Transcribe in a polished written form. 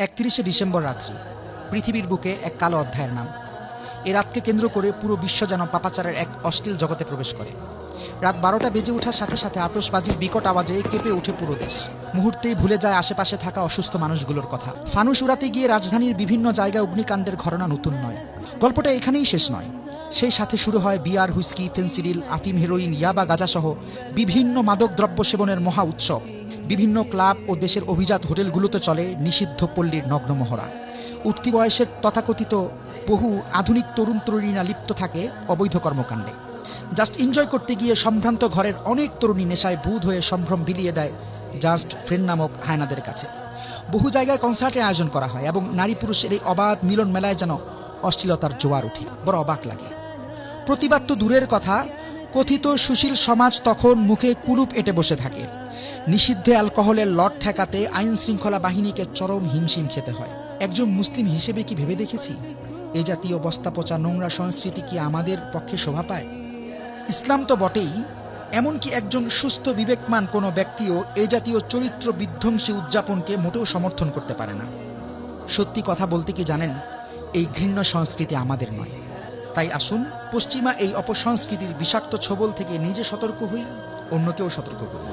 31শে December রাত্রি, পৃথিবীর বুকে এক কালো অধ্যায়ের নাম। এ রাতকে কেন্দ্র করে পুরো বিশ্ব যেন পাপাচারের এক অশ্লীল জগতে প্রবেশ করে। রাত 12টা বেজে ওঠার সাথে সাথে আতশবাজির বিকট আওয়াজে কেঁপে ওঠে পুরো দেশ। মুহূর্তেই ভুলে যায় আশেপাশে থাকা অসুস্থ মানুষগুলোর কথা। ফানুস উড়াতে গিয়ে রাজধানীর বিভিন্ন জায়গায় অগ্নিকাণ্ডের ঘটনা নতুন নয়। গল্পটা এখানেই শেষ নয়, সেই সাথে শুরু হয় বিয়ার, হুইস্কি, ফেন্সিডিল, আফিম, হেরোইন, ইয়াবা, গাঁজাসহ বিভিন্ন মাদক দ্রব্য সেবনের মহা উৎসব। বিভিন্ন ক্লাব ও দেশের অভিজাত হোটেলগুলোতে চলে নিষিদ্ধ পল্লীর নগ্ন মহড়া। উঠতি বয়সের তথাকথিত বহু আধুনিক তরুণ তরুণীরা লিপ্ত থাকে অবৈধ কর্মকাণ্ডে। জাস্ট এনজয় করতে গিয়ে সম্ভ্রান্ত ঘরের অনেক তরুণী নেশায় বুঁদ হয়ে সম্ভ্রম বিলিয়ে দেয় জাস্ট ফ্রেন্ড নামক হায়নাদের কাছে। বহু জায়গায় কনসার্টের আয়োজন করা হয় এবং নারী পুরুষের এই অবাধ মিলন মেলায় যেন অশ্লীলতার জোয়ার ওঠে। বড় অবাক লাগে। প্রতিবাদ তো দূরের কথা, কথিত সুশীল সমাজ তখন মুখে কুলুপ এঁটে বসে থাকে। নিষিদ্ধ অ্যালকোহলের লট ঠেকাতে আইন শৃঙ্খলা বাহিনীকে চরম হিমশিম খেতে হয়। একজন মুসলিম হিসেবে কি ভেবে দেখেছি এ জাতীয় বস্তাপচা নোংরা সংস্কৃতি কি আমাদের পক্ষে শোভা পায়? ইসলাম তো বটেই, এমনকি একজন সুস্থ বিবেকমান কোনো ব্যক্তিও এ জাতীয় চরিত্র বিধ্বংসী উদযাপনকে মোটেও সমর্থন করতে পারে না। সত্যি কথা বলতে কি জানেন, এই ঘৃণ্য সংস্কৃতি আমাদের নয়। তাই আসুন পশ্চিমা এই অপসংস্কৃতির বিষাক্ত ছোবল থেকে নিজে সতর্ক হই, অন্যকেও সতর্ক করি।